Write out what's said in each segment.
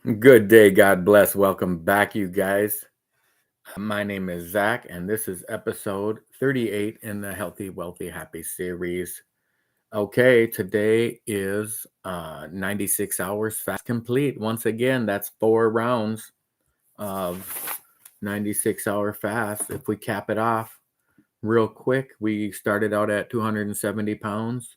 Good day, God bless. Welcome back, you guys. My name is Zach, and this is episode 38 in the Healthy, Wealthy, Happy series. Okay, today is 96 hours fast complete. Once again, that's 4 rounds of 96-hour fast. If we cap it off real quick, we started out at 270 pounds.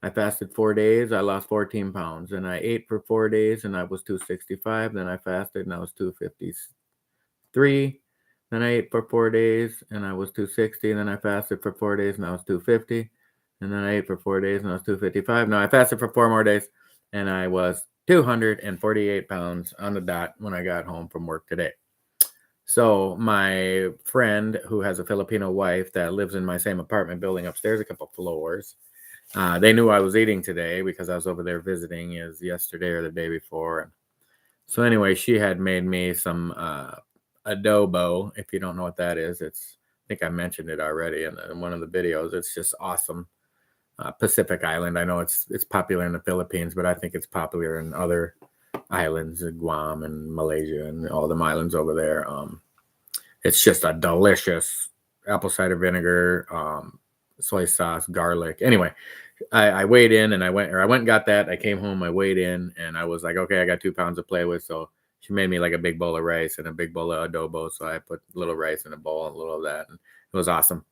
I fasted 4 days. I lost 14 pounds. And I ate for 4 days and I was 265. Then I fasted and I was 253. Then I ate for 4 days and I was 260. Then I fasted for 4 days and I was 250. And then I ate for 4 days and I was 255. Now I fasted for 4 more days and I was 248 pounds on the dot when I got home from work today. So my friend who has a Filipino wife that lives in my same apartment building upstairs a couple floors, they knew I was eating today because I was over there visiting is yesterday or the day before. So anyway, she had made me some adobo. If you don't know what that is, I think I mentioned it already in one of the videos. It's just awesome. Pacific Island. I know it's popular in the Philippines, but I think it's popular in other islands, Guam and Malaysia and all them islands over there. It's just a delicious apple cider vinegar, soy sauce, garlic. Anyway, I weighed in and I went and got that. I came home, I weighed in, and I was like, okay, I got 2 pounds to play with. So she made me like a big bowl of rice and a big bowl of adobo. So I put a little rice in a bowl and a little of that. And it was awesome.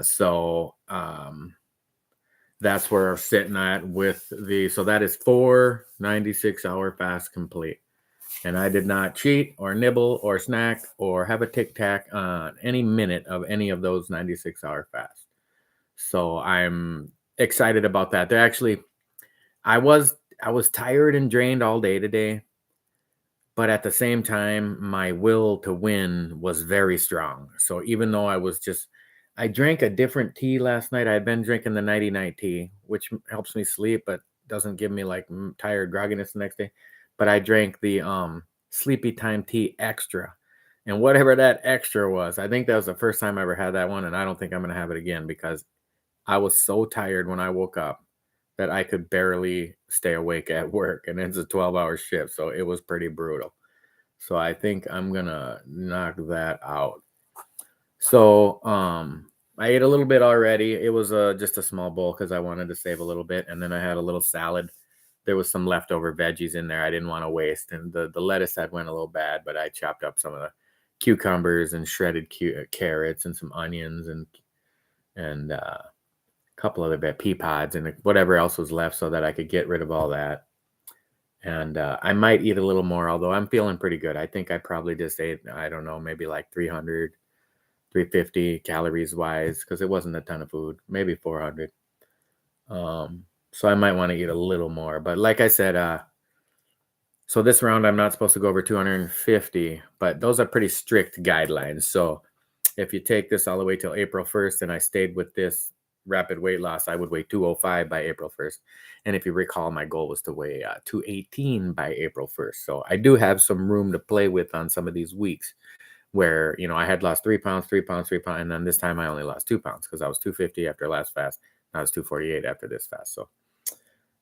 So that's where I'm sitting at so that is 4 96-hour fast complete. And I did not cheat or nibble or snack or have a tic tac on any minute of any of those 96-hour fasts. So I'm excited about that. They're actually, I was I was tired and drained all day today, but at the same time, my will to win was very strong. So even though I drank a different tea last night. I had been drinking the nighty night tea, which helps me sleep, but doesn't give me like tired grogginess the next day. But I drank the sleepy time tea extra. And whatever that extra was, I think that was the first time I ever had that one. And I don't think I'm going to have it again because I was so tired when I woke up that I could barely stay awake at work. And it's a 12-hour shift. So it was pretty brutal. So I think I'm going to knock that out. So I ate a little bit already. It was just a small bowl because I wanted to save a little bit. And then I had a little salad. There was some leftover veggies in there I didn't want to waste. And the lettuce had went a little bad, but I chopped up some of the cucumbers and shredded carrots and some onions and couple other pea pods and whatever else was left so that I could get rid of all that. And I might eat a little more, although I'm feeling pretty good. I think I probably just ate, I don't know, maybe like 300, 350 calories wise, because it wasn't a ton of food, maybe 400. So I might want to eat a little more. But like I said, so this round I'm not supposed to go over 250, but those are pretty strict guidelines. So if you take this all the way till April 1st and I stayed with this rapid weight loss, I would weigh 205 by April 1st. And if you recall, my goal was to weigh 218 by April 1st. So I do have some room to play with on some of these weeks where, I had lost 3 pounds, 3 pounds, 3 pounds. And then this time I only lost 2 pounds because I was 250 after last fast. I was 248 after this fast.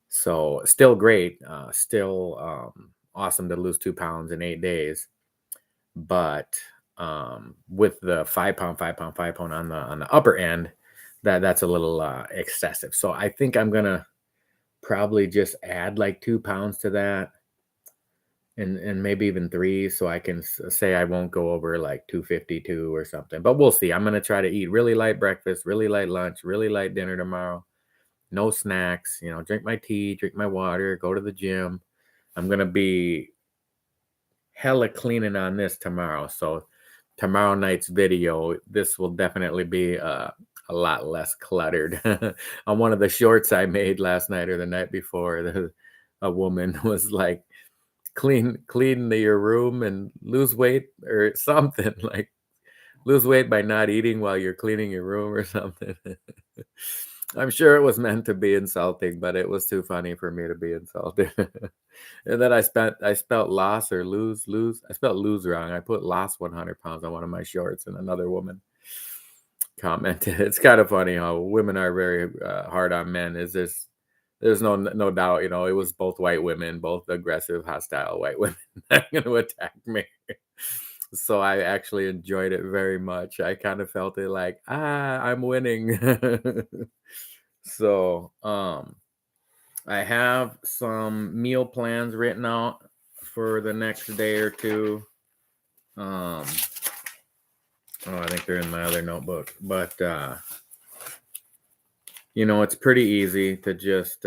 So still great. Still awesome to lose 2 pounds in 8 days. But with the 5 pound, 5 pound, 5 pound on the upper end, that's a little excessive. So I think I'm gonna probably just add like 2 pounds to that, and maybe even three, so I can say I won't go over like 252 or something. But we'll see. I'm gonna try to eat really light breakfast, really light lunch, really light dinner tomorrow. No snacks. Drink my tea, drink my water, go to the gym. I'm gonna be hella cleaning on this tomorrow. So tomorrow night's video, this will definitely be a lot less cluttered. On one of the shorts I made last night or the night before, a woman was like, clean your room and lose weight or something like lose weight by not eating while you're cleaning your room or something. I'm sure it was meant to be insulting, but it was too funny for me to be insulted. And then I spelled loss or lose. I spelled lose wrong. I put lost 100 pounds on one of my shorts, and another woman commented. It's kind of funny how women are very hard on men. Is this There's no doubt, it was both white women, both aggressive, hostile white women that going to attack me. So I actually enjoyed it very much. I kind of felt it like, I'm winning. So, I have some meal plans written out for the next day or two. I think they're in my other notebook, but it's pretty easy to just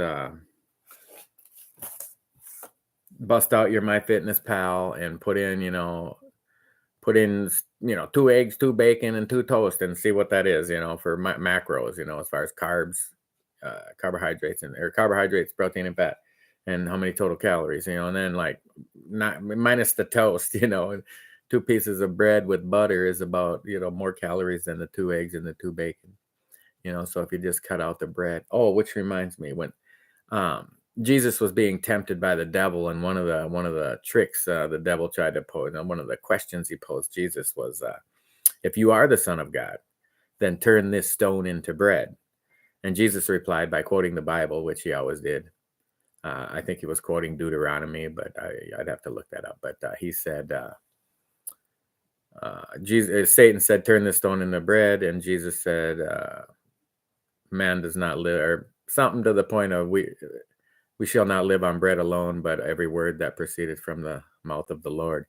bust out your MyFitnessPal and put in 2 eggs, 2 bacon, and 2 toast, and see what that is, for macros, as far as carbs, carbohydrates, protein, and fat, and how many total calories, and then like not minus the toast, and 2 pieces of bread with butter is about, more calories than the 2 eggs and the 2 bacon, so if you just cut out the bread. Oh, which reminds me, when Jesus was being tempted by the devil, and one of the tricks the devil tried to pose, and one of the questions he posed Jesus was, if you are the Son of God, then turn this stone into bread. And Jesus replied by quoting the Bible, which he always did. I think he was quoting Deuteronomy, but I'd have to look that up. But he said, Satan said, turn this stone into bread. And Jesus said, man does not live, or something to the point of, we shall not live on bread alone, but every word that proceeded from the mouth of the Lord.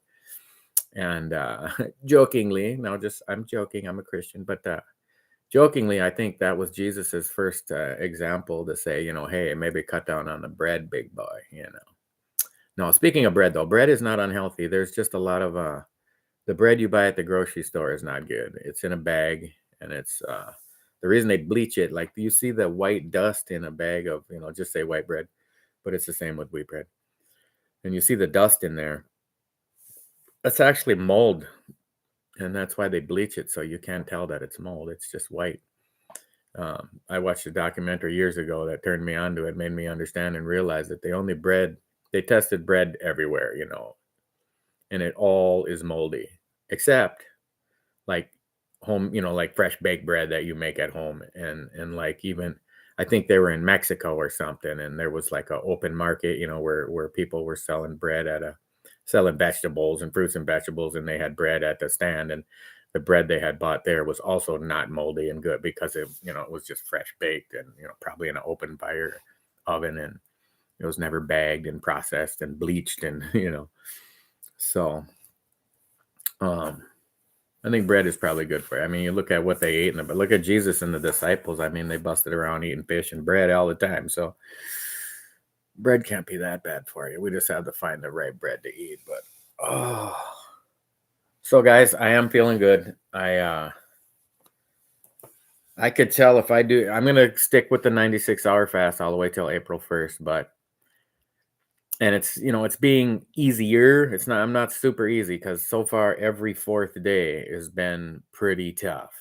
And jokingly, I'm joking, I'm a Christian, but jokingly, I think that was Jesus's first example to say, hey, maybe cut down on the bread, big boy, No, speaking of bread, though, bread is not unhealthy. There's just a lot of the bread you buy at the grocery store is not good. It's in a bag, and it's the reason they bleach it. Like, you see the white dust in a bag of, just say white bread, but it's the same with wheat bread. And you see the dust in there. That's actually mold. And that's why they bleach it, so you can't tell that it's mold. It's just white. I watched a documentary years ago that turned me onto it, made me understand and realize that they tested bread everywhere, and it all is moldy, except like home, like fresh baked bread that you make at home. And like, even, I think they were in Mexico or something, and there was like an open market, where people were selling bread selling vegetables and fruits and vegetables, and they had bread at the stand, and the bread they had bought there was also not moldy and good because it was just fresh baked, and probably in an open fire oven, and it was never bagged and processed and bleached, and so I think bread is probably good for you. I mean, you look at what they ate, but look at Jesus and the disciples. I mean, they busted around eating fish and bread all the time. So bread can't be that bad for you. We just have to find the right bread to eat. But so guys, I am feeling good. I could tell if I do, I'm gonna stick with the 96-hour fast all the way till April 1st. And it's it's being easier. I'm not super easy, because so far every 4th day has been pretty tough.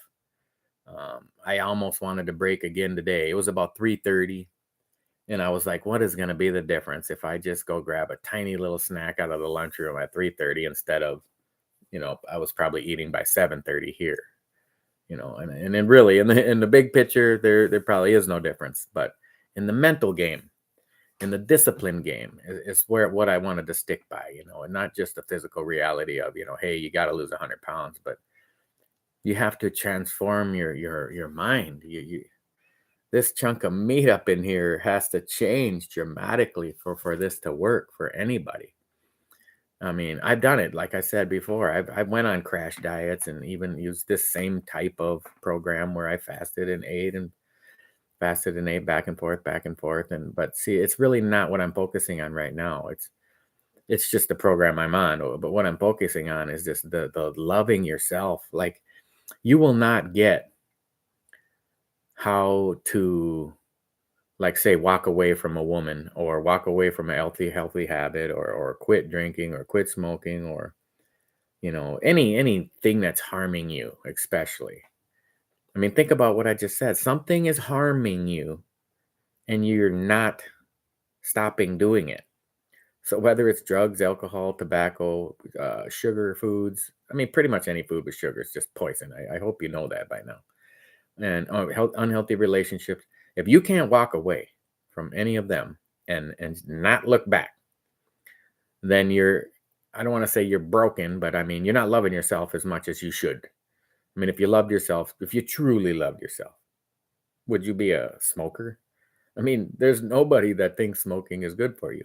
I almost wanted to break again today. It was about 3:30. And I was like, what is going to be the difference if I just go grab a tiny little snack out of the lunchroom at 3:30 instead of, I was probably eating by 7:30 here, and then really in the big picture, there probably is no difference. But in the mental game, in the discipline game, is what I wanted to stick by, and not just the physical reality of, hey, you got to lose 100 pounds, but you have to transform your mind. This chunk of meat up in here has to change dramatically for this to work for anybody. I mean, I've done it. Like I said before, I went on crash diets and even used this same type of program where I fasted and ate back and forth. But see, it's really not what I'm focusing on right now. It's just the program I'm on. But what I'm focusing on is just the loving yourself. Like, you will not get how to, like, say, walk away from a woman, or walk away from a healthy habit, or quit drinking, or quit smoking, or anything that's harming you. Especially, I mean, think about what I just said. Something is harming you and you're not stopping doing it. So whether it's drugs, alcohol, tobacco, sugar foods, I mean, pretty much any food with sugar is just poison. I hope you know that by now. And unhealthy relationships. If you can't walk away from any of them and not look back, then I don't want to say you're broken, but I mean, you're not loving yourself as much as you should. I mean, if you loved yourself, if you truly loved yourself, would you be a smoker? I mean, there's nobody that thinks smoking is good for you.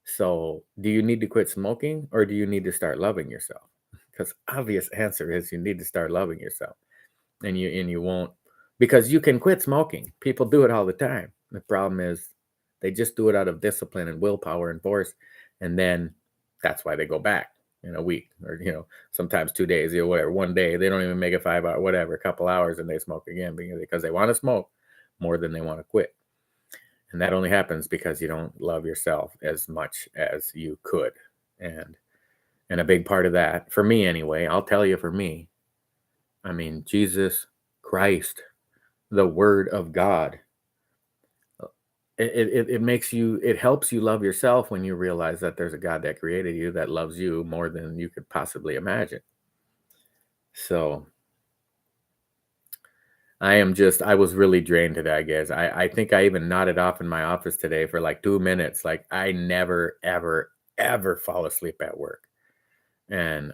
So, do you need to quit smoking or do you need to start loving yourself? Because obvious answer is you need to start loving yourself. And you won't, because you can quit smoking. People do it all the time. The problem is they just do it out of discipline and willpower and force, and then that's why they go back in a week or sometimes 2 days, whatever, one day they don't even make it 5 hours, whatever, a couple hours, and they smoke again because they want to smoke more than they want to quit. And that only happens because you don't love yourself as much as you could. And a big part of that, for me anyway, I'll tell you, for me, I mean, Jesus Christ, the Word of God, it makes you, it helps you love yourself when you realize that there's a God that created you that loves you more than you could possibly imagine. So I was really drained today, I guess. I think I even nodded off in my office today for like 2 minutes. Like, I never, ever, ever fall asleep at work. And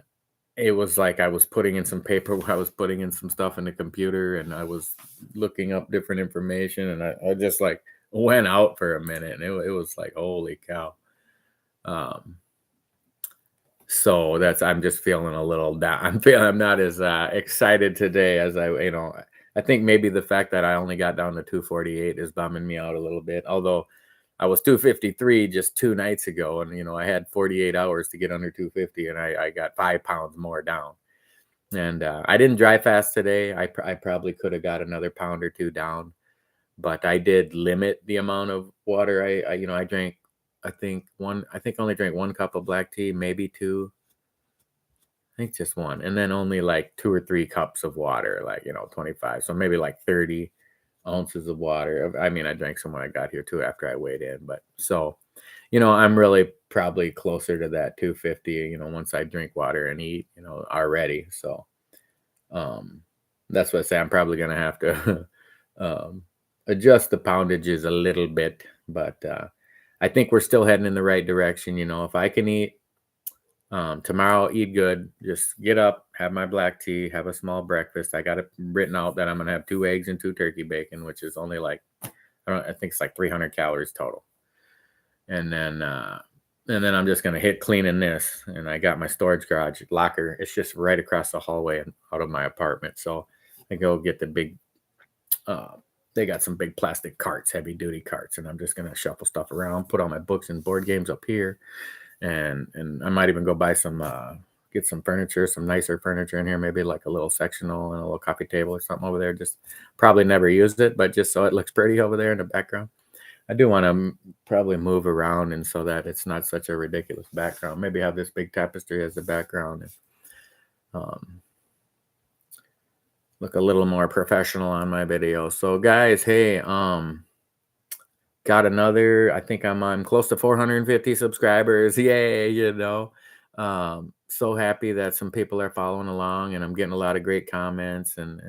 it was like I was putting in some paper, I was putting in some stuff in the computer, and I was looking up different information, and I just like went out for a minute, and it was like, holy cow. So I'm just feeling a little down. I'm not as excited today as I think maybe the fact that I only got down to 248 is bumming me out a little bit. Although I was 253 just 2 nights ago, and I had 48 hours to get under 250, and I got 5 pounds more down. And I didn't drive fast today. I probably could have got another pound or 2 down, but I did limit the amount of water. I drank, I think I only drank 1 cup of black tea, maybe 2. I think just 1, and then only like 2 or 3 cups of water, like 25. So maybe like 30 ounces of water. I mean, I drank some when I got here too after I weighed in, but so I'm really probably closer to that 250. Once I drink water and eat, already. So that's what I say. I'm probably gonna have to adjust the poundages a little bit, but I think we're still heading in the right direction. If I can eat tomorrow, eat good, just get up, have my black tea, have a small breakfast. I got it written out that I'm gonna have 2 eggs and 2 turkey bacon, which is only like, I think it's like 300 calories total. And then I'm just gonna hit cleaning this, and I got my storage garage locker. It's just right across the hallway and out of my apartment. So I go get the big. They got some big plastic carts, heavy duty carts, and I'm just gonna shuffle stuff around, put all my books and board games up here, and I might even go buy some, get some furniture, some nicer furniture in here, maybe like a little sectional and a little coffee table or something over there. Just probably never used it, but just so it looks pretty over there in the background. I do want to probably move around, and so that it's not such a ridiculous background. Maybe have this big tapestry as the background, and look a little more professional on my video. So guys, hey, got another, I think I'm close to 450 subscribers. Yay, so happy that some people are following along, and I'm getting a lot of great comments and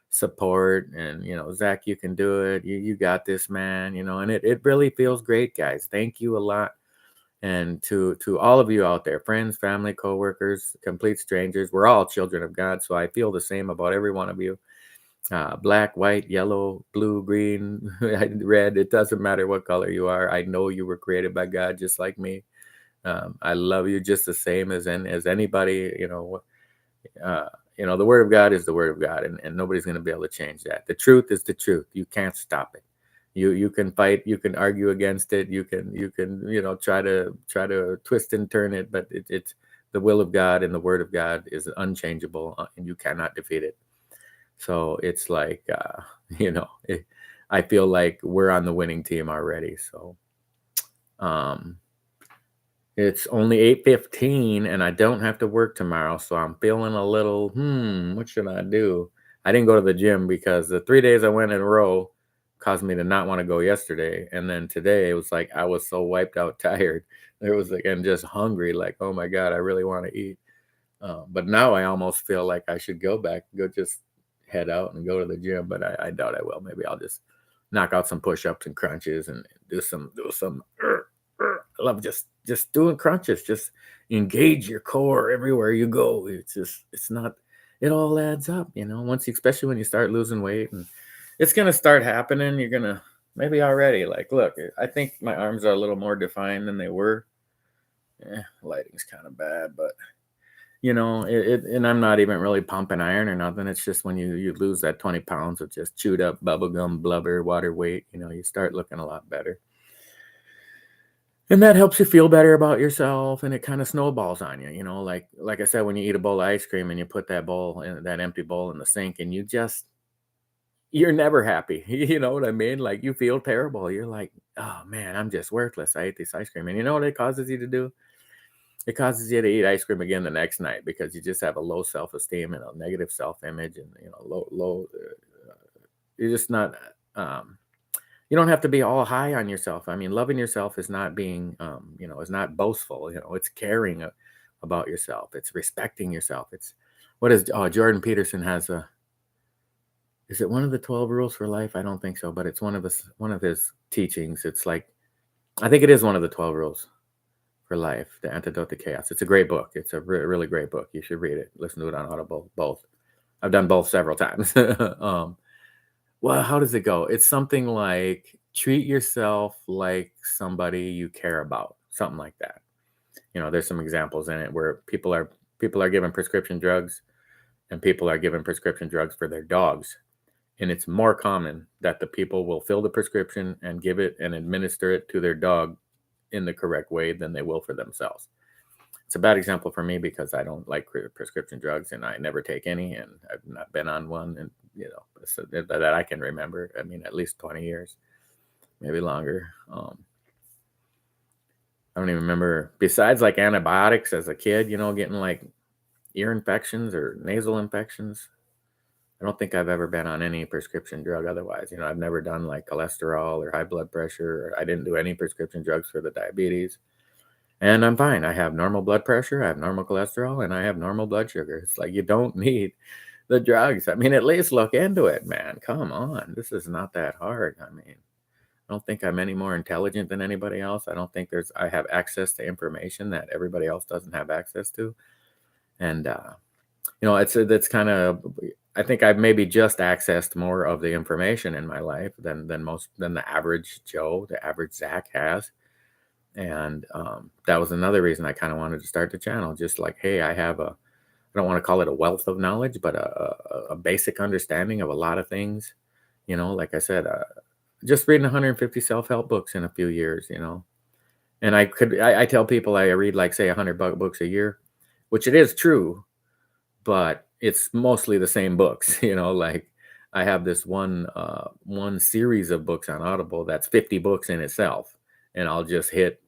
support, and Zach, you can do it, you got this, man, and it really feels great, guys. Thank you a lot. And to all of you out there, friends, family, co-workers, complete strangers, we're all children of God, so I feel the same about every one of you. Black, white, yellow, blue, green, red, it doesn't matter what color you are. I know you were created by God just like me. I love you just the same as anybody. The Word of God is the Word of God, and nobody's going to be able to change that. The truth is the truth. You can't stop it. You can fight, you can argue against it, you can try to twist and turn it, but it's the will of God, and the Word of God is unchangeable, and you cannot defeat it. So it's like I feel like we're on the winning team already. So it's only 8:15, and I don't have to work tomorrow, so I'm feeling a little, what should I do? I didn't go to the gym because the 3 days I went in a row caused me to not want to go yesterday. And then today it was like I was so wiped out, tired. There was like, I'm just hungry, like, oh my God, I really want to eat. But now I almost feel like I should go just head out and go to the gym, but I doubt I will. Maybe I'll just knock out some push-ups and crunches and do some I love just doing crunches. Just engage your core everywhere you go. It's not, it all adds up, once you, especially when you start losing weight, and it's gonna start happening. You're gonna maybe already like, look, I think my arms are a little more defined than they were. Lighting's kind of bad, but and I'm not even really pumping iron or nothing. It's just when you lose that 20 pounds of just chewed up bubblegum, blubber, water weight, you start looking a lot better. And that helps you feel better about yourself, and it kind of snowballs on you, like I said, when you eat a bowl of ice cream and you put that empty bowl in the sink, and you're never happy. You know what I mean? Like, you feel terrible. You're like, oh man, I'm just worthless. I ate this ice cream. And you know what it causes you to do? It causes you to eat ice cream again the next night, because you just have a low self-esteem and a negative self-image, and low. You're just not. You don't have to be all high on yourself. I mean, loving yourself is not being, is not boastful. It's caring about yourself. It's respecting yourself. It's what is Jordan Peterson has a. Is it one of the 12 rules for life? I don't think so, but it's one of his teachings. It's like, I think it is one of the 12 rules for life, The Antidote to Chaos. It's a great book. It's a really great book. You should read it. Listen to it on Audible, both. I've done both several times. Well, how does it go? It's something like, treat yourself like somebody you care about, something like that. There's some examples in it where people are given prescription drugs, and people are given prescription drugs for their dogs. And it's more common that the people will fill the prescription and give it and administer it to their dog in the correct way than they will for themselves. It's a bad example for me because I don't like prescription drugs, and I never take any, and I've not been on one, and so that I can remember. I mean, at least 20 years, maybe longer. I don't even remember, besides like antibiotics as a kid, getting like ear infections or nasal infections. I don't think I've ever been on any prescription drug otherwise. I've never done like cholesterol or high blood pressure. I didn't do any prescription drugs for the diabetes. And I'm fine. I have normal blood pressure, I have normal cholesterol, and I have normal blood sugar. It's like, you don't need the drugs. I mean, at least look into it, man. Come on. This is not that hard. I mean, I don't think I'm any more intelligent than anybody else. I don't think I have access to information that everybody else doesn't have access to. And, it's kind of, I think I've maybe just accessed more of the information in my life than the average Joe, the average Zach has. And that was another reason I kind of wanted to start the channel. Just like, hey, I don't want to call it a wealth of knowledge, but a basic understanding of a lot of things. Like I said, just reading 150 self-help books in a few years, and I tell people I read like, say, 100 books a year, which it is true, but it's mostly the same books. Like, I have this one series of books on Audible that's 50 books in itself, and I'll just hit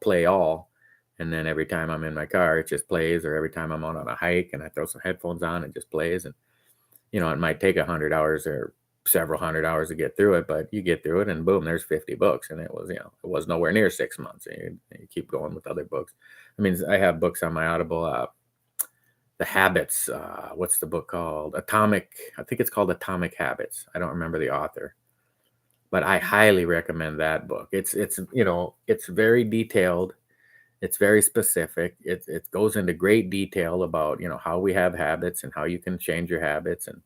play all, and then every time I'm in my car it just plays, or every time I'm on a hike and I throw some headphones on, it just plays. And it might take 100 hours or several hundred hours to get through it, but you get through it and boom, there's 50 books. And it was nowhere near 6 months. And you keep going with other books. I mean, I have books on my Audible, The Habits, what's the book called? I think it's called Atomic Habits. I don't remember the author, but I highly recommend that book. It's very detailed. It's very specific. It goes into great detail about, how we have habits and how you can change your habits. And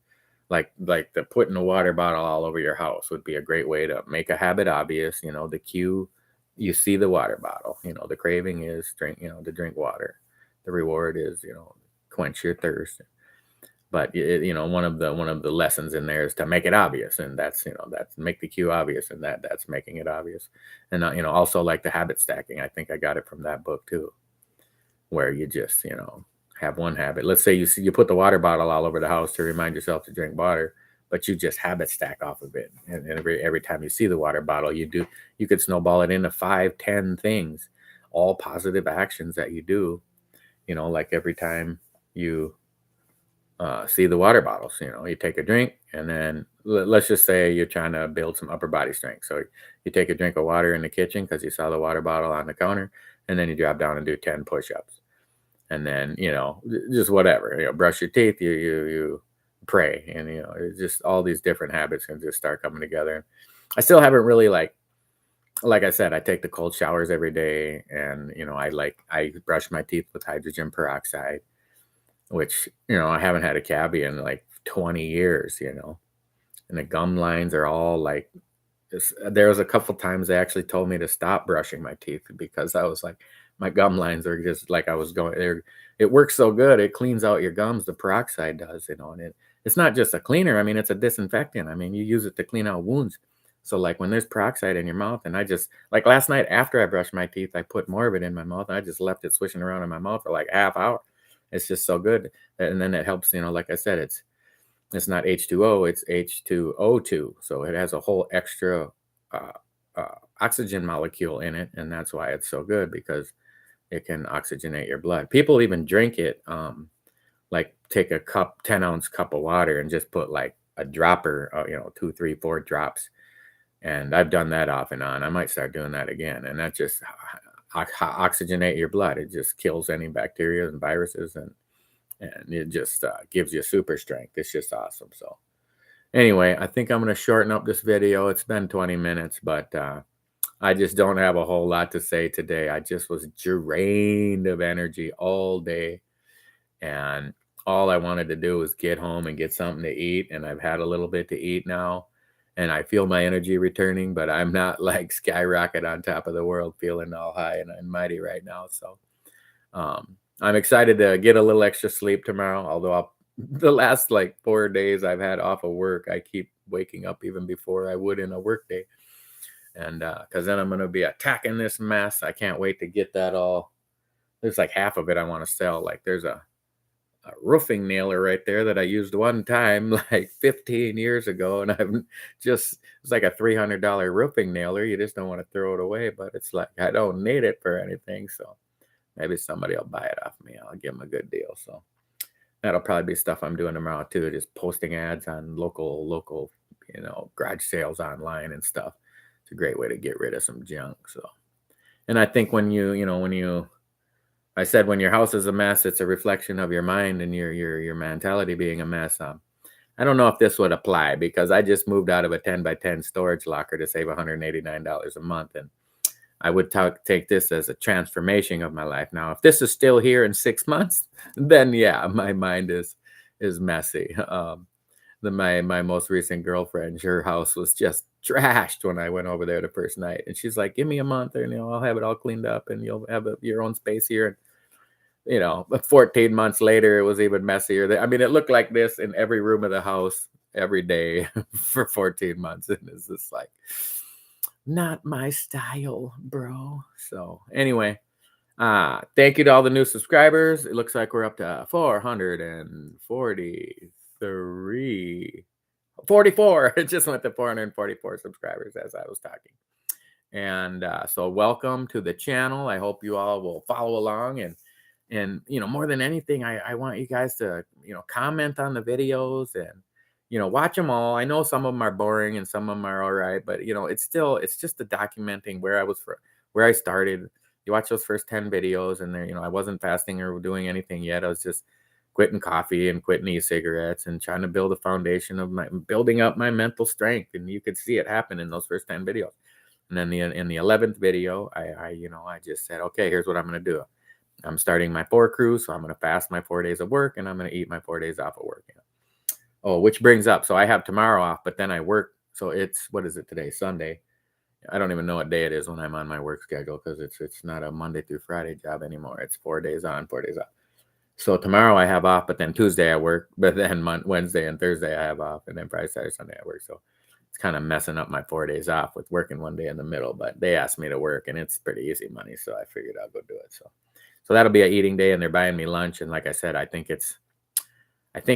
like the putting a water bottle all over your house would be a great way to make a habit obvious. The cue, you see the water bottle, the craving is to drink water. The reward is, quench your thirst. But one of the lessons in there is to make it obvious, and that's make the cue obvious, and that's making it obvious. And also, like the habit stacking, I think I got it from that book too, where you just have one habit. Let's say you put the water bottle all over the house to remind yourself to drink water, but you just habit stack off of it, and every time you see the water bottle, you could snowball it into 5-10 things, all positive actions that you do. Like every time you see the water bottles, you take a drink, and then let's just say you're trying to build some upper body strength. So you take a drink of water in the kitchen because you saw the water bottle on the counter, and then you drop down and do 10 push-ups. And then, just whatever, brush your teeth, you pray, and, it's just all these different habits can just start coming together. I still haven't really like I said, I take the cold showers every day, and I brush my teeth with hydrogen peroxide, which I haven't had a cabbie in like 20 years, and the gum lines are all like there was a couple times they actually told me to stop brushing my teeth because I was like, my gum lines are just like I was going there. It works so good. It cleans out your gums. The peroxide does, and it's not just a cleaner. I mean, it's a disinfectant. I mean, you use it to clean out wounds. So like when there's peroxide in your mouth, and I just like last night after I brushed my teeth, I put more of it in my mouth. And I just left it swishing around in my mouth for like a half hour. It's just so good. And then it helps, like I said, it's not H2O, it's H2O2. So it has a whole extra uh, oxygen molecule in it. And that's why it's so good, because it can oxygenate your blood. People even drink it, like take a 10-ounce cup of water and just put like a dropper, 2, 3, 4 drops. And I've done that off and on. I might start doing that again. And that just oxygenate your blood. It just kills any bacteria and viruses, and it just gives you super strength. It's just awesome. So anyway, I think I'm going to shorten up this video. It's been 20 minutes, but I just don't have a whole lot to say today. I just was drained of energy all day, and all I wanted to do was get home and get something to eat. And I've had a little bit to eat now, and I feel my energy returning, but I'm not like skyrocket on top of the world, feeling all high and mighty right now. So I'm excited to get a little extra sleep tomorrow, although the last like 4 days I've had off of work, I keep waking up even before I would in a work day. And because then I'm going to be attacking this mess. I can't wait to get that all. There's like half of it I want to sell. Like there's a roofing nailer right there that I used one time like 15 years ago. And it's like a $300 roofing nailer. You just don't want to throw it away, but it's like, I don't need it for anything. So maybe somebody will buy it off me. I'll give them a good deal. So that'll probably be stuff I'm doing tomorrow too. Just posting ads on local, garage sales online and stuff. It's a great way to get rid of some junk. So, and I think when I said when your house is a mess, it's a reflection of your mind and your mentality being a mess. I don't know if this would apply because I just moved out of a 10 by 10 storage locker to save $189 a month, and I would take this as a transformation of my life. Now, if this is still here in 6 months, then yeah, my mind is messy. My most recent girlfriend, her house was just trashed when I went over there the first night, and she's like, "Give me a month, and I'll have it all cleaned up, and you'll have your own space here." And 14 months later, it was even messier. I mean, it looked like this in every room of the house every day for 14 months, and it's just like, not my style, bro. So anyway, thank you to all the new subscribers. It looks like we're up to 44. It just went to 444 subscribers as I was talking. And so welcome to the channel. I hope you all will follow along, and more than anything, I want you guys to comment on the videos and watch them all. I know some of them are boring and some of them are all right, but it's just the documenting where I started. You watch those first 10 videos, and there, I wasn't fasting or doing anything yet. I was just quitting coffee and quitting e-cigarettes and trying to build a foundation of building up my mental strength. And you could see it happen in those first 10 videos. And then in the 11th video, I just said, okay, here's what I'm going to do. I'm starting my 4 cruise, so I'm going to fast my 4 days of work, and I'm going to eat my 4 days off of work. Oh, which brings up, so I have tomorrow off, but then I work. So what is it today? Sunday. I don't even know what day it is when I'm on my work schedule, because it's not a Monday through Friday job anymore. It's 4 days on, 4 days off. So tomorrow I have off, but then Tuesday I work, but then Wednesday and Thursday I have off, and then Friday, Saturday, Sunday I work. So it's kind of messing up my 4 days off with working one day in the middle, but they asked me to work, and it's pretty easy money, so I figured I'll go do it. So that'll be an eating day, and they're buying me lunch. And like I said, I think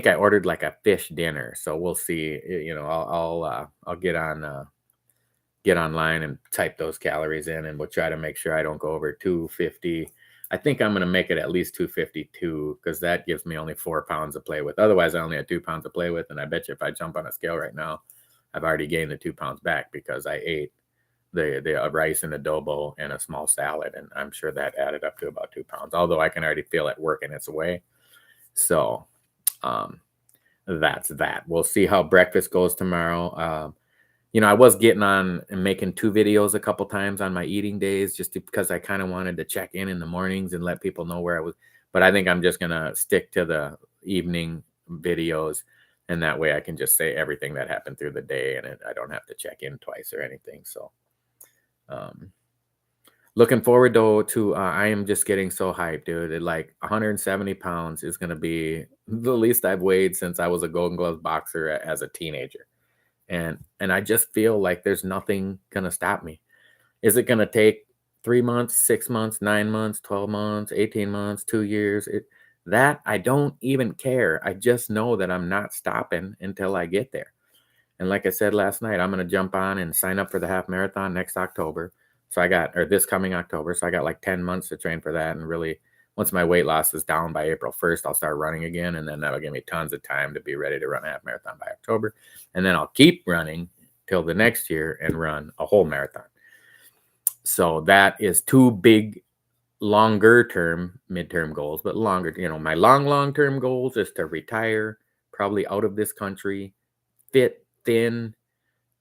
I ordered like a fish dinner. So we'll see. I'll get online and type those calories in, and we'll try to make sure I don't go over 250. I think I'm going to make it at least 252, because that gives me only 4 pounds to play with. Otherwise, I only had 2 pounds to play with. And I bet you if I jump on a scale right now, I've already gained the 2 pounds back, because I ate the rice and adobo and a small salad, and I'm sure that added up to about 2 pounds, although I can already feel it working its way. So that's that. We'll see how breakfast goes tomorrow. I was getting on and making 2 videos a couple times on my eating days because I kind of wanted to check in the mornings and let people know where I was. But I think I'm just gonna stick to the evening videos, and that way I can just say everything that happened through the day, and I don't have to check in twice or anything. So, um, looking forward though to I am just getting so hyped, dude. Like 170 pounds is gonna be the least I've weighed since I was a Golden Gloves boxer as a teenager. And I just feel like there's nothing gonna stop me. Is it gonna take 3 months, 6 months, 9 months, 12 months, 18 months, 2 years? That I don't even care. I just know that I'm not stopping until I get there. And like I said last night, I'm gonna jump on and sign up for the half marathon next October. Or this coming October. So I got like 10 months to train for that. And really, once my weight loss is down by April 1st, I'll start running again. And then that'll give me tons of time to be ready to run a half marathon by October. And then I'll keep running till the next year and run a whole marathon. So that is 2 big longer term midterm goals, but longer, my long term goals is to retire, probably out of this country, fit, thin,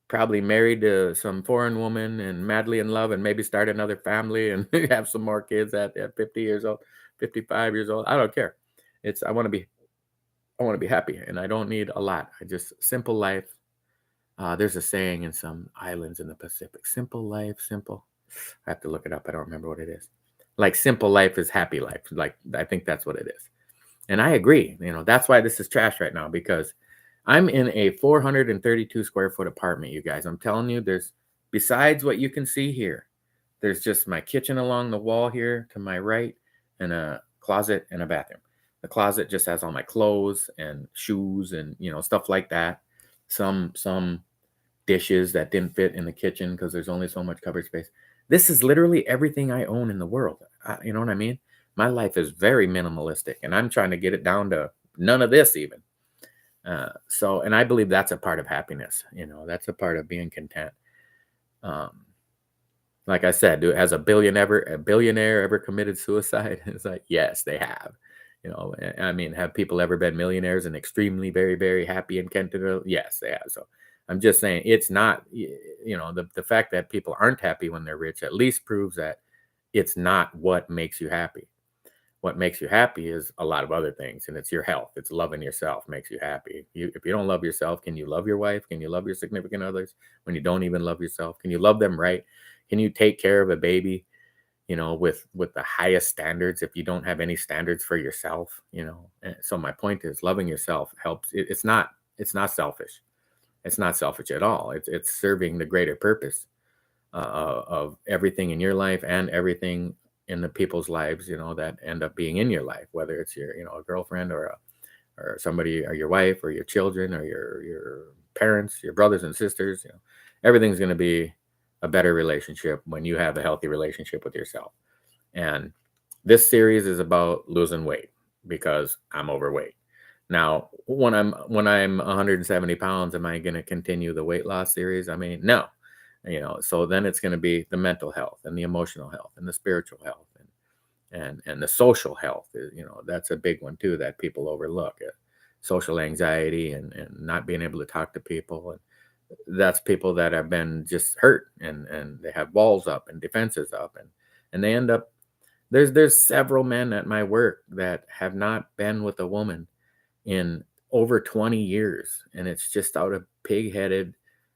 probably married to some foreign woman and madly in love, and maybe start another family and have some more kids at 50 years old, 55 years old. I don't care. I want to be happy, and I don't need a lot. I just simple life. There's a saying in some islands in the Pacific: simple life, simple. I have to look it up. I don't remember what it is. Like simple life is happy life. Like I think that's what it is. And I agree. That's why this is trash right now, because I'm in a 432 square foot apartment, you guys. I'm telling you, besides what you can see here, there's just my kitchen along the wall here to my right, and a closet and a bathroom. The closet just has all my clothes and shoes and stuff like that. Some dishes that didn't fit in the kitchen because there's only so much cupboard space. This is literally everything I own in the world. You know what I mean? My life is very minimalistic, and I'm trying to get it down to none of this even. And I believe that's a part of happiness. That's a part of being content. Like I said, has a billionaire ever committed suicide? It's like, yes, they have. I mean, have people ever been millionaires and extremely, very, very happy and content? Yes, they have. So I'm just saying it's not, the fact that people aren't happy when they're rich at least proves that it's not what makes you happy. What makes you happy is a lot of other things, and it's your health. It's loving yourself makes you happy. If you don't love yourself, can you love your wife? Can you love your significant others when you don't even love yourself? Can you love them right? Can you take care of a baby, with the highest standards if you don't have any standards for yourself? And so my point is, loving yourself helps. It's not selfish. It's not selfish at all. It's serving the greater purpose of everything in your life and everything in the people's lives, that end up being in your life, whether it's your, a girlfriend or somebody, or your wife or your children or your parents, your brothers and sisters. Everything's going to be a better relationship when you have a healthy relationship with yourself. And this series is about losing weight because I'm overweight. Now, when I'm 170 pounds, am I going to continue the weight loss series? I mean, no. So then it's going to be the mental health and the emotional health and the spiritual health and the social health. That's a big one too that people overlook. Social anxiety and not being able to talk to people, and that's people that have been just hurt, and they have walls up and defenses up, and they end up. There's several men at my work that have not been with a woman in over 20 years, and it's just out of pig-headed,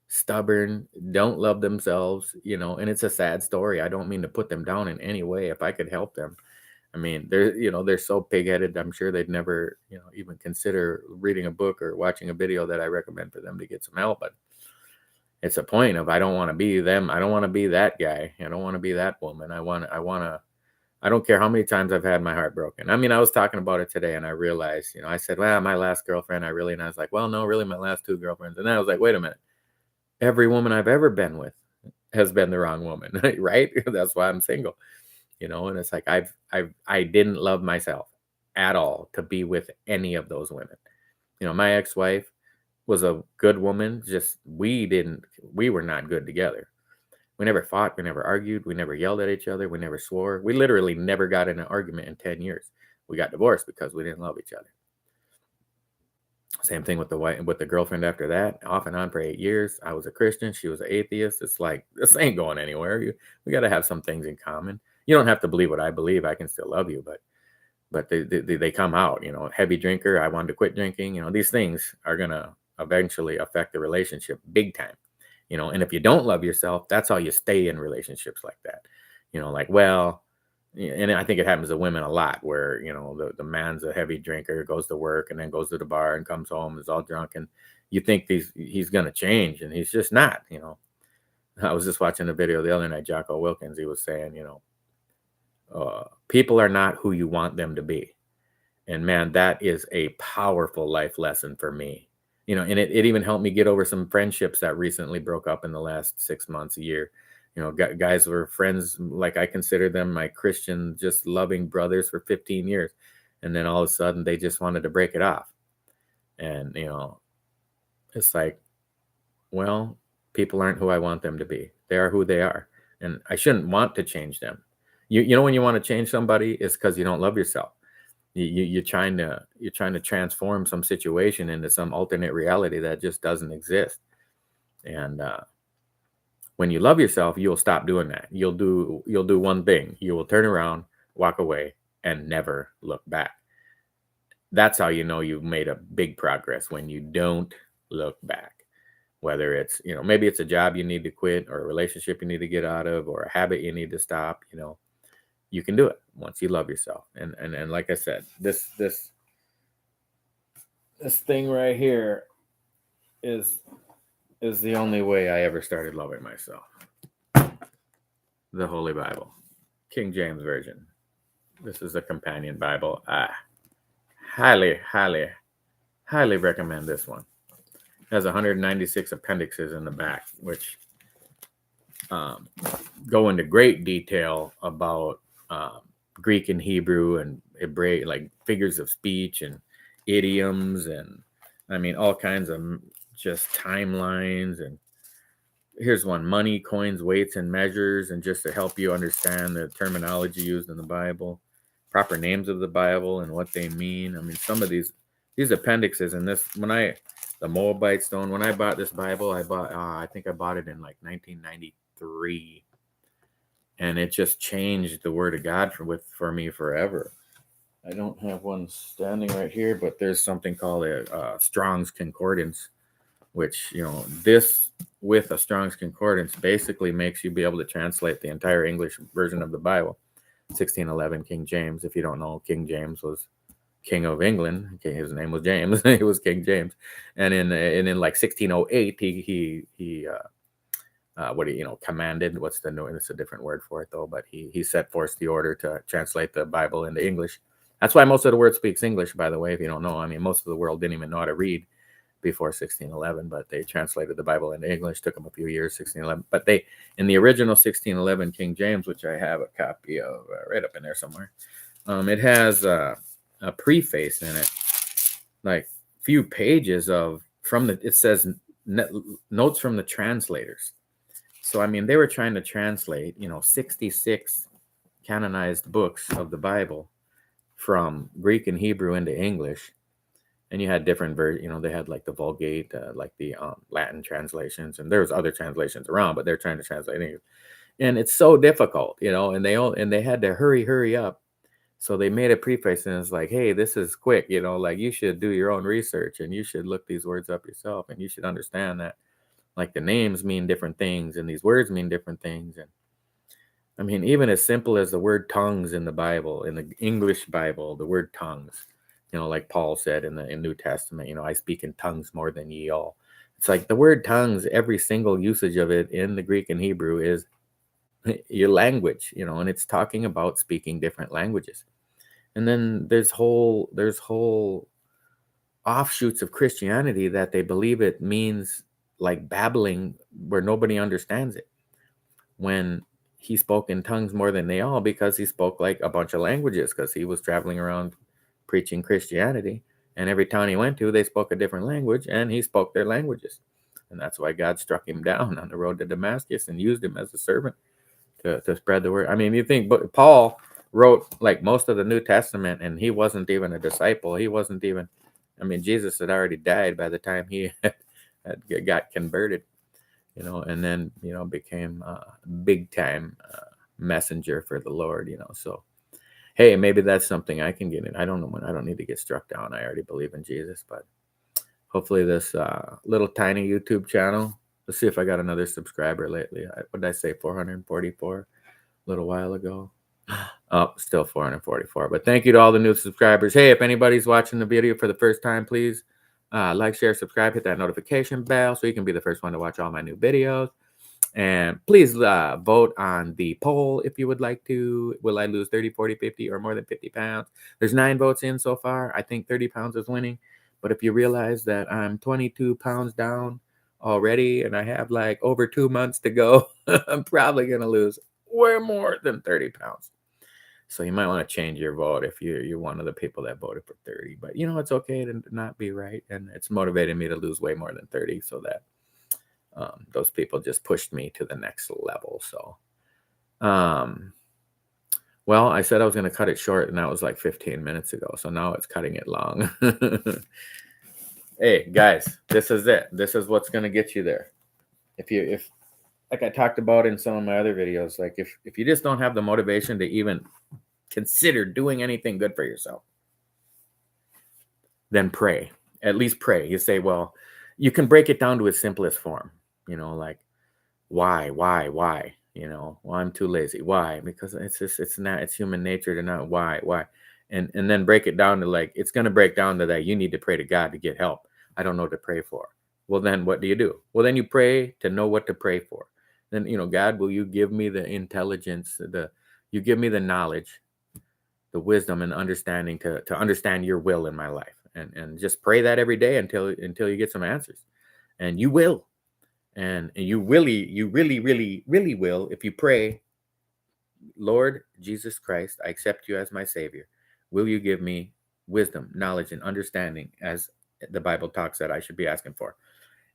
stubborn, don't love themselves, and it's a sad story. I don't mean to put them down in any way. If I could help them, I mean, they're so pig-headed, I'm sure they'd never, even consider reading a book or watching a video that I recommend for them to get some help. But it's a point of, I don't want to be them. I don't want to be that guy. I don't want to be that woman. I don't care how many times I've had my heart broken. I mean, I was talking about it today, and I realized, I said, well, my last girlfriend, and I was like, well, no, really, my last 2 girlfriends. And then I was like, wait a minute. Every woman I've ever been with has been the wrong woman, right? That's why I'm single, and it's like, I didn't love myself at all to be with any of those women. My ex-wife was a good woman. Just, we were not good together. We never fought. We never argued. We never yelled at each other. We never swore. We literally never got in an argument in 10 years. We got divorced because we didn't love each other. Same thing with the girlfriend after that, off and on for 8 years. I was a Christian, she was an atheist. It's like this ain't going anywhere. We got to have some things in common. You don't have to believe what I believe. I can still love you, but they come out. Heavy drinker. I wanted to quit drinking. These things are gonna eventually affect the relationship big time. And if you don't love yourself, that's how you stay in relationships like that. Like, well, and I think it happens to women a lot where, the man's a heavy drinker, goes to work and then goes to the bar and comes home, is all drunk. And you think he's going to change, and he's just not. I was just watching a video the other night, Jocko Wilkins, he was saying, people are not who you want them to be. And man, that is a powerful life lesson for me. And it even helped me get over some friendships that recently broke up in the last 6 months, a year. Guys were friends, like I consider them my Christian, just loving brothers for 15 years. And then all of a sudden they just wanted to break it off. And, it's like, well, people aren't who I want them to be. They are who they are. And I shouldn't want to change them. When you want to change somebody, it's because you don't love yourself. You're trying to transform some situation into some alternate reality that just doesn't exist. And when you love yourself, you'll stop doing that. You'll do one thing. You will turn around, walk away, and never look back. That's how you know you've made a big progress, when you don't look back. Whether it's, maybe it's a job you need to quit, or a relationship you need to get out of, or a habit you need to stop. You can do it once you love yourself. And like I said, this thing right here is the only way I ever started loving myself. The Holy Bible, King James Version. This is a companion Bible. I highly, highly, highly recommend this one. It has 196 appendixes in the back, which go into great detail about Greek and Hebrew and Hebraic, like figures of speech and idioms, and I mean all kinds of just timelines. And here's one: money, coins, weights, and measures, and just to help you understand the terminology used in the Bible, proper names of the Bible and what they mean. I mean, some of these appendixes, and this, the Moabite stone, when I bought this Bible, I think I bought it in like 1993. And it just changed the Word of God for me forever. I don't have one standing right here, but there's something called a Strong's Concordance, which, this with a Strong's Concordance basically makes you be able to translate the entire English version of the Bible. 1611 King James. If you don't know, King James was King of England. Okay, his name was James. He was King James. And in like 1608, he commanded, it's a different word for it though, but he set forth the order to translate the Bible into English. That's why most of the world speaks English, by the way, if you don't know. I mean, most of the world didn't even know how to read before 1611, but they translated the Bible into English. Took them a few years, 1611. But in the original 1611 King James, which I have a copy of right up in there somewhere, it has a preface in it, like few pages it says notes from the translators. So, I mean, they were trying to translate, 66 canonized books of the Bible from Greek and Hebrew into English. And you had different versions, they had like the Vulgate, like the Latin translations, and there was other translations around, but they're trying to translate English. And it's so difficult, and they had to hurry up. So they made a preface, and it's like, hey, this is quick, like you should do your own research, and you should look these words up yourself, and you should understand that, like, the names mean different things and these words mean different things. And I mean, even as simple as the word tongues in the Bible, in the English Bible, the word tongues, like Paul said in the New Testament, I speak in tongues more than ye all. It's like the word tongues, every single usage of it in the Greek and Hebrew is your language, and it's talking about speaking different languages. And then there's whole offshoots of Christianity that they believe it means like babbling where nobody understands it, when he spoke in tongues more than they all, because he spoke like a bunch of languages, because he was traveling around preaching Christianity, and every town he went to, they spoke a different language, and he spoke their languages. And that's why God struck him down on the road to Damascus and used him as a servant to spread the word. I mean, you think, but Paul wrote like most of the New Testament, and he wasn't even a disciple. He wasn't even I mean, Jesus had already died by the time he got converted, and then, became a big time messenger for the Lord, So, hey, maybe that's something I can get in. I don't know when. I don't need to get struck down. I already believe in Jesus, but hopefully this little tiny YouTube channel. Let's see if I got another subscriber lately. What did I say? 444 a little while ago. Oh, still 444. But thank you to all the new subscribers. Hey, if anybody's watching the video for the first time, please like, share, subscribe, hit that notification bell so you can be the first one to watch all my new videos. And please vote on the poll if you would like to. Will I lose 30, 40, 50, or more than 50 pounds? There's 9 votes in so far. I think 30 pounds is winning. But if you realize that I'm 22 pounds down already and I have like over 2 months to go, I'm probably going to lose way more than 30 pounds. So you might want to change your vote if you're one of the people that voted for 30. But, it's okay to not be right. And it's motivated me to lose way more than 30 so that those people just pushed me to the next level. So, well, I said I was going to cut it short, and that was like 15 minutes ago. So now it's cutting it long. Hey, guys, this is it. This is what's going to get you there. If like I talked about in some of my other videos, like if you just don't have the motivation to even consider doing anything good for yourself, then pray. At least pray. You say, well, you can break it down to its simplest form, like why? Well, I'm too lazy. Why? Because it's human nature to not why. And then break it down to like, it's going to break down to that you need to pray to God to get help. I don't know what to pray for. Well, then what do you do? Well, then you pray to know what to pray for. Then, God, will you give me the intelligence, you give me the knowledge, the wisdom and understanding to understand your will in my life, and just pray that every day until you get some answers, and you will. And you really will if you pray, Lord Jesus Christ, I accept you as my Savior. Will you give me wisdom, knowledge, and understanding as the Bible talks that I should be asking for?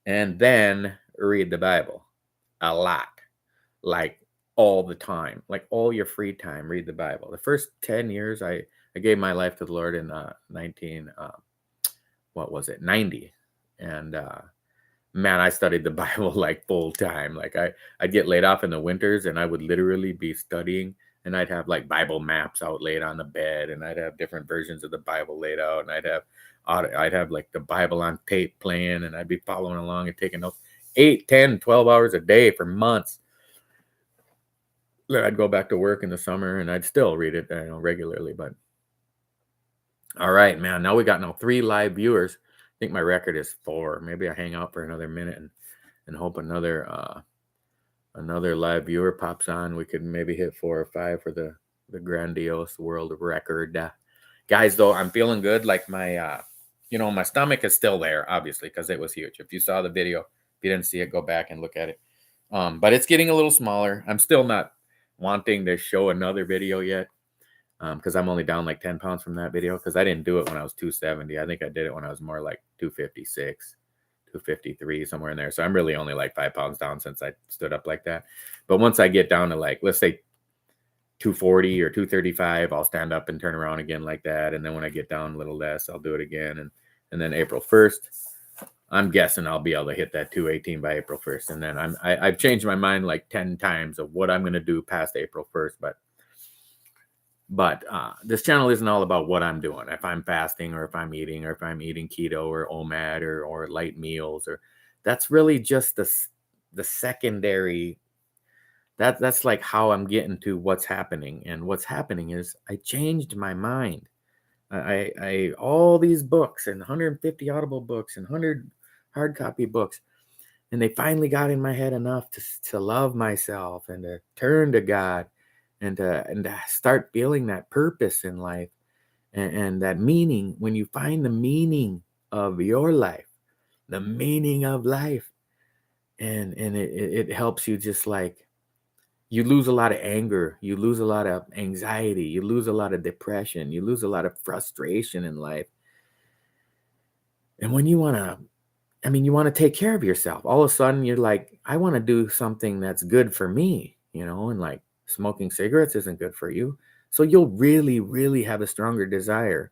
And then read the Bible a lot, like all the time, like all your free time, read the Bible. The first 10 years, I gave my life to the Lord in 90. And man, I studied the Bible like full time. Like I'd get laid off in the winters and I would literally be studying, and I'd have like Bible maps out laid on the bed, and I'd have different versions of the Bible laid out, and I'd have like the Bible on tape playing, and I'd be following along and taking notes 8, 10, 12 hours a day for months. I'd go back to work in the summer and I'd still read it, regularly. But all right, man, now we got 3 live viewers. I think my record is 4. Maybe I hang out for another minute and hope another live viewer pops on. We could maybe hit 4 or 5 for the grandiose world record. Guys, though, I'm feeling good. Like my my stomach is still there, obviously, because it was huge. If you saw the video, if you didn't see it, go back and look at it. But it's getting a little smaller. I'm still not wanting to show another video yet, because I'm only down like 10 pounds from that video, because I didn't do it when I was 270. I think I did it when I was more like 256, 253, somewhere in there. So I'm really only like 5 pounds down since I stood up like that. But once I get down to like, let's say 240 or 235, I'll stand up and turn around again like that. And then when I get down a little less, I'll do it again. And then April 1st, I'm guessing I'll be able to hit that 218 by April 1st. And then I've changed my mind like 10 times of what I'm going to do past April 1st. But this channel isn't all about what I'm doing. If I'm fasting, or if I'm eating keto or OMAD or light meals, or that's really just the secondary. That's like how I'm getting to what's happening. And what's happening is I changed my mind. I all these books and 150 Audible books and 100 hard copy books, and they finally got in my head enough to love myself and to turn to God and to start feeling that purpose in life, and that meaning. When you find the meaning of your life, the meaning of life, and it helps you, just like you lose a lot of anger, you lose a lot of anxiety, you lose a lot of depression, you lose a lot of frustration in life. And when you want to take care of yourself, all of a sudden you're like, I want to do something that's good for me, and like smoking cigarettes isn't good for you. So you'll really, really have a stronger desire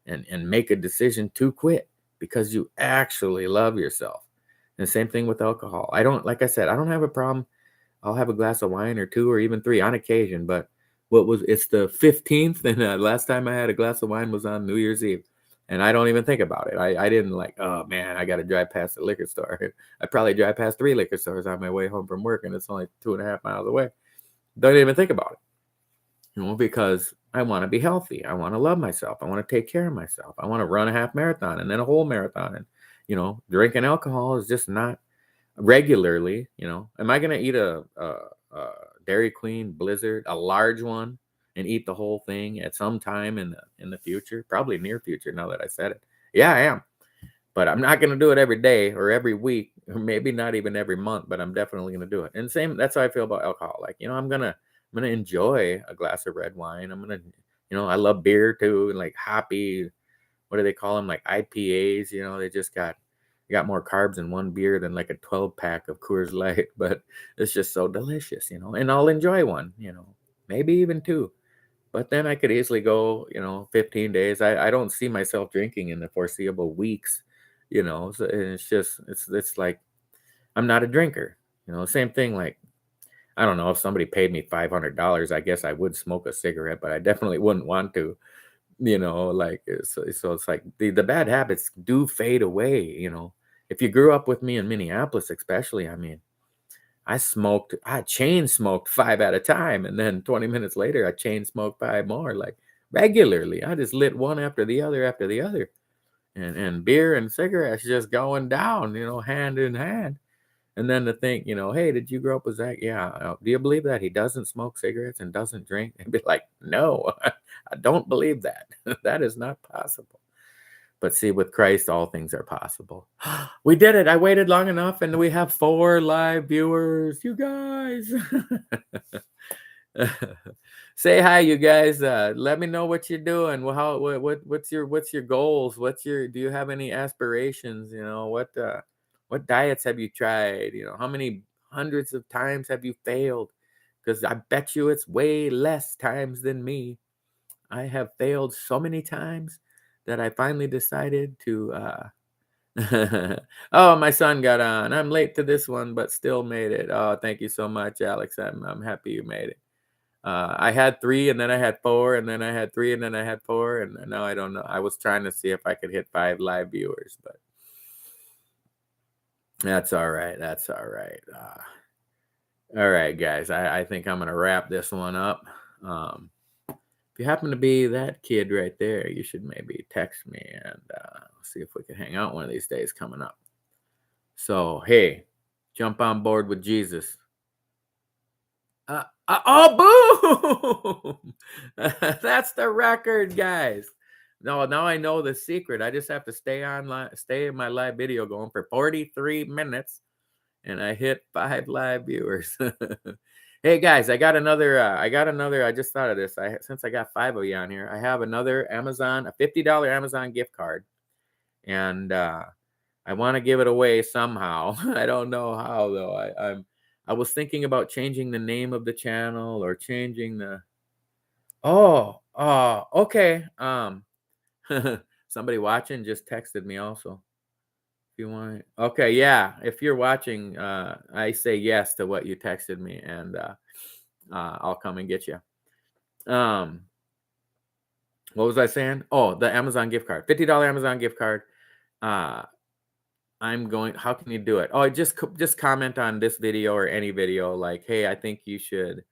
and make a decision to quit. because you actually love yourself. And same thing with alcohol. I don't, like I said, I don't have a problem. I'll have a glass of wine or two or even three on occasion, but it's the 15th, and last time I had a glass of wine was on New Year's Eve, and I don't even think about it. I didn't like, oh man, I got to drive past the liquor store. I probably drive past 3 liquor stores on my way home from work, and it's only 2.5 miles away. Don't even think about it, because I want to be healthy. I want to love myself. I want to take care of myself. I want to run a half marathon and then a whole marathon. And drinking alcohol is just not regularly. Am I going to eat a Dairy Queen Blizzard, a large one, and eat the whole thing at some time in the future? Probably near future, now that I said it. Yeah, I am. But I'm not going to do it every day or every week, or maybe not even every month, but I'm definitely going to do it. And that's how I feel about alcohol. Like, I'm going to enjoy a glass of red wine. I'm going to, I love beer too, and like hoppy, what do they call them? Like IPAs, they just got more carbs in one beer than like a 12-pack of Coors Light, but it's just so delicious, and I'll enjoy one, maybe even two. But then I could easily go, 15 days. I don't see myself drinking in the foreseeable weeks, so it's like I'm not a drinker, same thing. Like, I don't know, if somebody paid me $500, I guess I would smoke a cigarette, but I definitely wouldn't want to, like, so it's like the bad habits do fade away. If you grew up with me in Minneapolis, especially, I mean, I chain smoked 5 at a time, and then 20 minutes later I chain smoked 5 more, like regularly. I just lit one after the other, and beer and cigarettes just going down, hand in hand. And then to think, hey, did you grow up with Zach? Yeah. Do you believe that he doesn't smoke cigarettes and doesn't drink? And be like, no, I don't believe that. That is not possible. But see, with Christ, all things are possible. We did it. I waited long enough, and we have 4 live viewers. You guys. Say hi, you guys. Let me know what you're doing. Well, what's your goals? Do you have any aspirations? What diets have you tried? How many hundreds of times have you failed? Because I bet you it's way less times than me. I have failed so many times that I finally decided to oh, my son got on. I'm late to this one, but still made it. Oh, thank you so much, Alex. I'm happy you made it. I had 3, and then I had 4, and then I had 3, and then I had 4, and now I don't know. I was trying to see if I could hit 5 live viewers, but that's all right. That's all right. All right, guys. I think I'm gonna wrap this one up. If you happen to be that kid right there, you should maybe text me, and see if we can hang out one of these days coming up. So, hey, jump on board with Jesus. Oh, boom! That's the record, guys. No, now I know the secret. I just have to stay in my live video going for 43 minutes, and I hit 5 live viewers. Hey guys, I got another. I just thought of this. Since I got 5 of you on here, I have another a $50 Amazon gift card, and I want to give it away somehow. I don't know how though. I was thinking about changing the name of the channel or changing the. Okay. Somebody watching just texted me also. If you want, okay, yeah. If you're watching, I say yes to what you texted me, and I'll come and get you. What was I saying? Oh, the Amazon gift card, $50 Amazon gift card. I'm going. How can you do it? Oh, just comment on this video or any video. Like, hey, I think you should,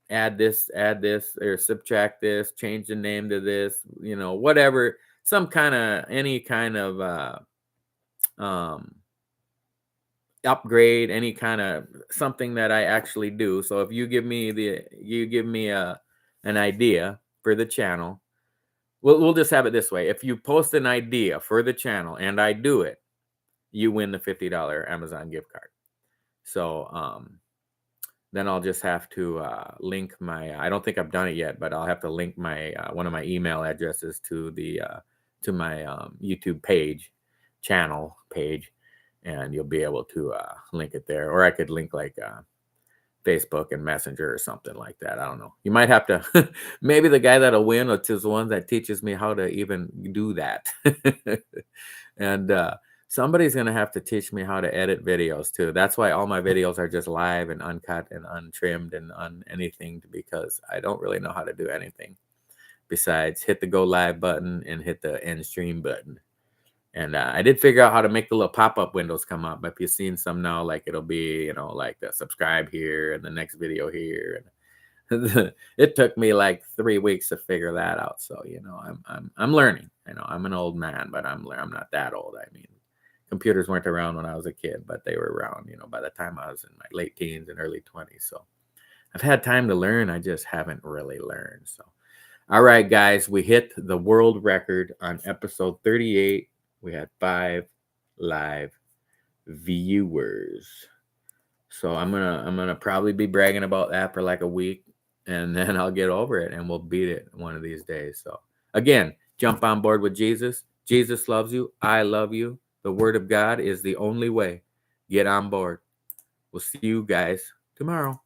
add this, or subtract this, change the name to this, whatever, any kind of upgrade, any kind of something that I actually do. So if you give me an idea for the channel, we'll just have it this way. If you post an idea for the channel and I do it, you win the $50 Amazon gift card. So then I'll just have to link my. I don't think I've done it yet, but I'll have to link my one of my email addresses to my YouTube channel page, and you'll be able to link it there. Or I could link like Facebook and Messenger or something like that. I don't know. You might have to, maybe the guy that'll win is the one that teaches me how to even do that. And somebody's going to have to teach me how to edit videos too. That's why all my videos are just live and uncut and untrimmed and anything, because I don't really know how to do anything besides hit the go live button and hit the end stream button. And I did figure out how to make the little pop-up windows come up. If you've seen some now, like it'll be, like the subscribe here and the next video here. And it took me like 3 weeks to figure that out. So, I'm learning. I'm an old man, but I'm not that old. I mean, computers weren't around when I was a kid, but they were around, by the time I was in my late teens and early 20s. So I've had time to learn. I just haven't really learned. So, all right, guys, we hit the world record on episode 38. We had 5 live viewers. So I'm gonna probably be bragging about that for like a week, and then I'll get over it and we'll beat it one of these days. So again, jump on board with Jesus. Jesus loves you. I love you. The word of God is the only way. Get on board. We'll see you guys tomorrow.